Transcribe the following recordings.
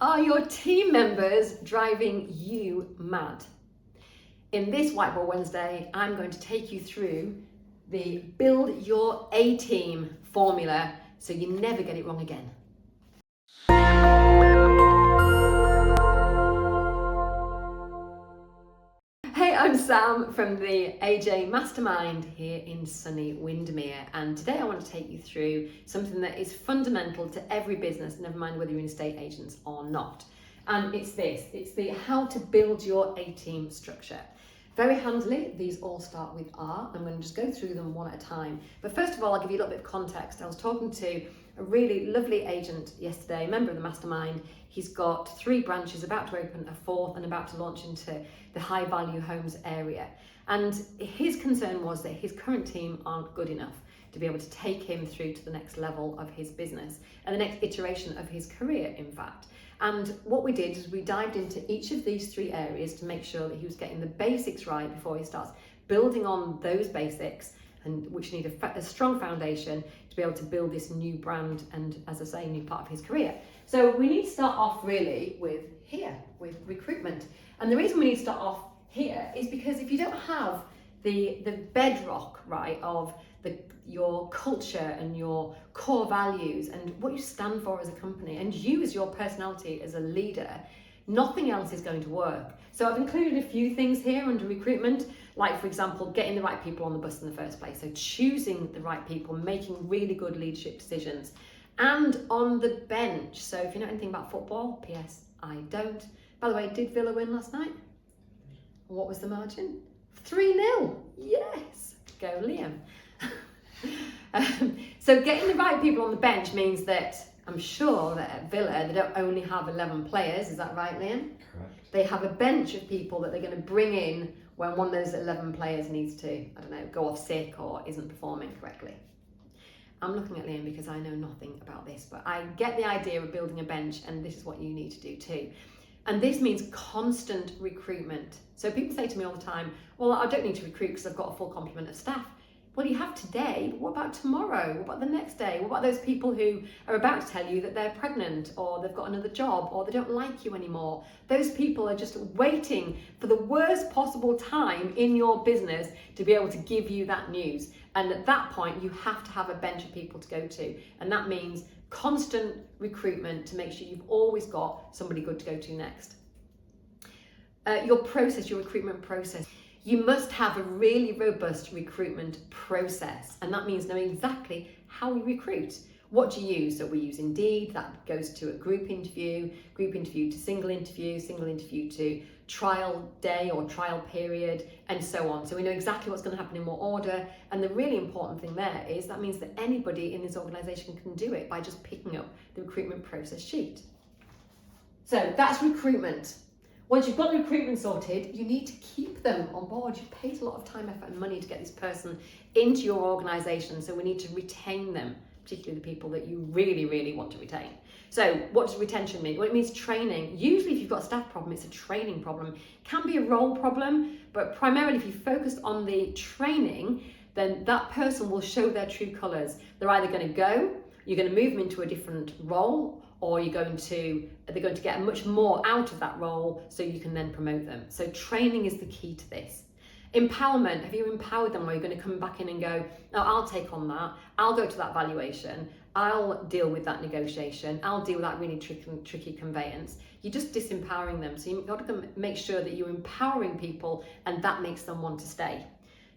Are your team members driving you mad? In this Whiteboard Wednesday, I'm going to take you through the build your A-team formula so you never get it wrong again. Hey, I'm Sam from the AJ Mastermind here in sunny Windermere, and today I want to take you through something that is fundamental to every business, never mind whether you're in estate agents or not. And it's the how to build your A-team structure. Very handily, these all start with R. I'm going to just go through them one at a time. But first of all, I'll give you a little bit of context. I was talking to a really lovely agent yesterday, a member of the mastermind. He's got 3 branches, about to open a 4th and about to launch into the high value homes area. And his concern was that his current team aren't good enough to be able to take him through to the next level of his business and the next iteration of his career, in fact. And what we did is we dived into each of these 3 areas to make sure that he was getting the basics right before he starts building on those basics, and which need a strong foundation to be able to build this new brand and, as I say, new part of his career. So we need to start off really with recruitment. And the reason we need to start off here is because if you don't have the bedrock, right, of your culture and your core values and what you stand for as a company and you as your personality as a leader, nothing else is going to work. So I've included a few things here under recruitment, like for example, getting the right people on the bus in the first place. So choosing the right people, making really good leadership decisions. And on the bench, so if you know anything about football, P.S. I don't. By the way, did Villa win last night? What was the margin? 3-0. Yes, go Liam. So getting the right people on the bench means that I'm sure that at Villa they don't only have 11 players, is that right, Liam? Correct. They have a bench of people that they're going to bring in when one of those 11 players needs to, I don't know, go off sick or isn't performing correctly. I'm looking at Liam because I know nothing about this, but I get the idea of building a bench, and this is what you need to do too. And this means constant recruitment. So people say to me all the time, well, I don't need to recruit because I've got a full complement of staff. Well, you have today, but what about tomorrow? What about the next day? What about those people who are about to tell you that they're pregnant or they've got another job or they don't like you anymore? Those people are just waiting for the worst possible time in your business to be able to give you that news. And at that point, you have to have a bench of people to go to. And that means constant recruitment to make sure you've always got somebody good to go to next. Your recruitment process. You must have a really robust recruitment process, and that means knowing exactly how we recruit. What do you use? So we use Indeed, that goes to a group interview to single interview to trial day or trial period, and so on. So we know exactly what's going to happen in what order, and the really important thing there is that means that anybody in this organisation can do it by just picking up the recruitment process sheet. So that's recruitment. Once you've got the recruitment sorted, you need to keep them on board. You've paid a lot of time, effort and money to get this person into your organisation, so we need to retain them, particularly the people that you really, really want to retain. So what does retention mean? Well, it means training. Usually if you've got a staff problem, it's a training problem. It can be a role problem, but primarily if you focus on the training, then that person will show their true colours. They're either going to go, you're going to move them into a different role, or they're going to get much more out of that role so you can then promote them. So training is the key to this. Empowerment, have you empowered them, or are you going to come back in and go, no, I'll take on that, I'll go to that valuation, I'll deal with that negotiation, I'll deal with that really tricky conveyance. You're just disempowering them. So you've got to make sure that you're empowering people, and that makes them want to stay.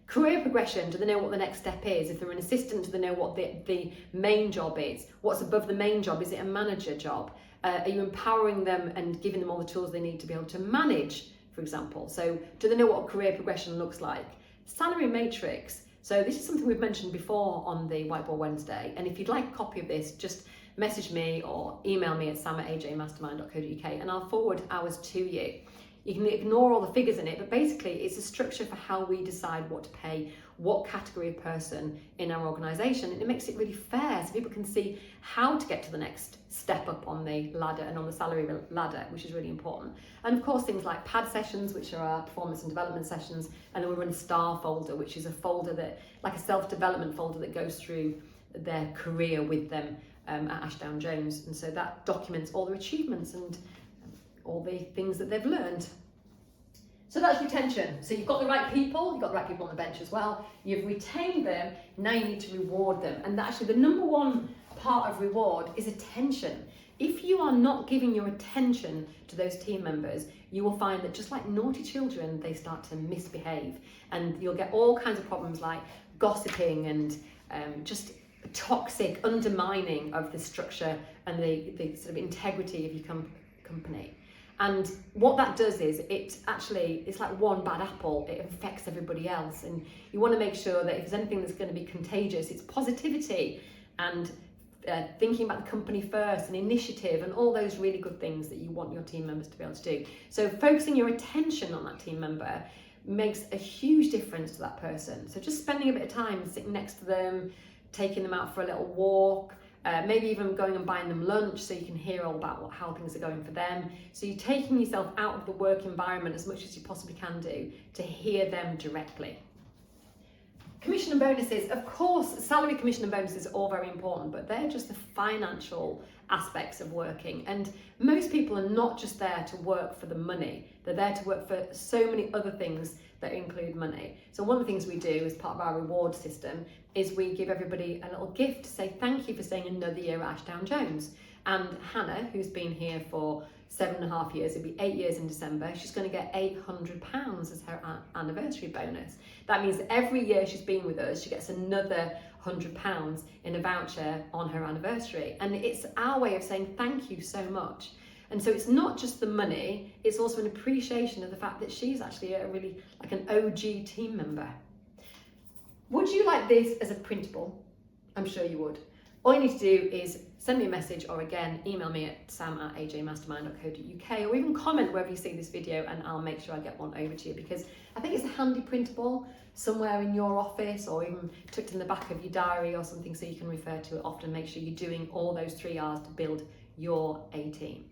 Career progression, do they know what the next step is? If they're an assistant, do they know what the main job is? What's above the main job? Is it a manager job? Are you empowering them and giving them all the tools they need to be able to manage, for example? So do they know what career progression looks like? Salary matrix. So this is something we've mentioned before on the Whiteboard Wednesday. And if you'd like a copy of this, just message me or email me at sam@ajmastermind.co.uk and I'll forward ours to you. You can ignore all the figures in it, but basically it's a structure for how we decide what to pay what category of person in our organisation, and it makes it really fair so people can see how to get to the next step up on the ladder and on the salary ladder, which is really important. And of course things like PAD sessions, which are our performance and development sessions, and then we run STAR folder, which is a folder that, like a self-development folder that goes through their career with them at Ashdown Jones, and so that documents all their achievements and all the things that they've learned. So that's retention. So you've got the right people, you've got the right people on the bench as well, you've retained them, now you need to reward them. And actually the number one part of reward is attention. If you are not giving your attention to those team members, you will find that just like naughty children, they start to misbehave, and you'll get all kinds of problems like gossiping and just toxic undermining of the structure and the sort of integrity of your company. And what that does is it's like one bad apple, it affects everybody else. And you want to make sure that if there's anything that's going to be contagious, it's positivity and thinking about the company first and initiative and all those really good things that you want your team members to be able to do. So focusing your attention on that team member makes a huge difference to that person. So just spending a bit of time sitting next to them, taking them out for a little walk, maybe even going and buying them lunch so you can hear all about how things are going for them. So you're taking yourself out of the work environment as much as you possibly can do to hear them directly. Commission and bonuses, of course, salary, commission and bonuses are all very important, but they're just the financial aspects of working. And most people are not just there to work for the money, they're there to work for so many other things that include money. So one of the things we do as part of our reward system is we give everybody a little gift to say thank you for staying another year at Ashdown Jones. And Hannah, who's been here for 7.5 years, it'll be 8 years in December, she's going to get £800 as her anniversary bonus. That means that every year she's been with us, she gets another £100 in a voucher on her anniversary. And it's our way of saying thank you so much. And so it's not just the money, it's also an appreciation of the fact that she's actually a really like an OG team member. Would you like this as a printable? I'm sure you would. All you need to do is send me a message, or again, email me at sam@ajmastermind.co.uk, or even comment wherever you see this video and I'll make sure I get one over to you, because I think it's a handy printable somewhere in your office or even tucked in the back of your diary or something so you can refer to it often. Make sure you're doing all those 3 R's to build your A team.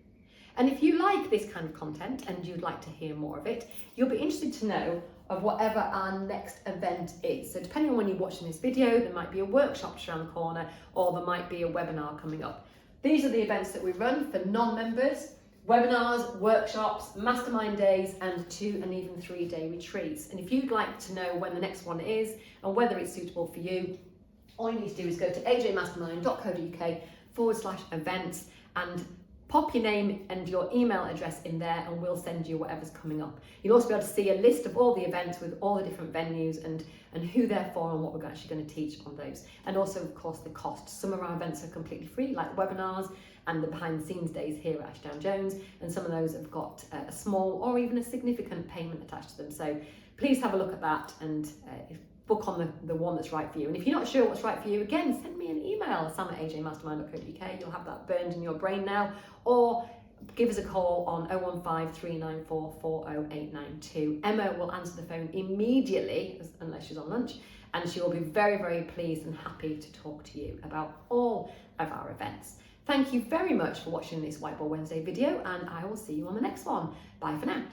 And if you like this kind of content and you'd like to hear more of it, you'll be interested to know of whatever our next event is. So depending on when you're watching this video, there might be a workshop just around the corner, or there might be a webinar coming up. These are the events that we run for non-members: webinars, workshops, mastermind days, and 2 and even 3 day retreats. And if you'd like to know when the next one is and whether it's suitable for you, all you need to do is go to ajmastermind.co.uk/events and pop your name and your email address in there and we'll send you whatever's coming up. You'll also be able to see a list of all the events with all the different venues and who they're for and what we're actually going to teach on those. And also, of course, the cost. Some of our events are completely free, like webinars and the behind the scenes days here at Ashdown Jones, and some of those have got a small or even a significant payment attached to them. So please have a look at that and book on the one that's right for you. And if you're not sure what's right for you, again, send me an email, sam@ajmastermind.co.uk. You'll have that burned in your brain now. Or give us a call on 015 394 40892. Emma will answer the phone immediately, unless she's on lunch, and she will be very, very pleased and happy to talk to you about all of our events. Thank you very much for watching this Whiteboard Wednesday video, and I will see you on the next one. Bye for now.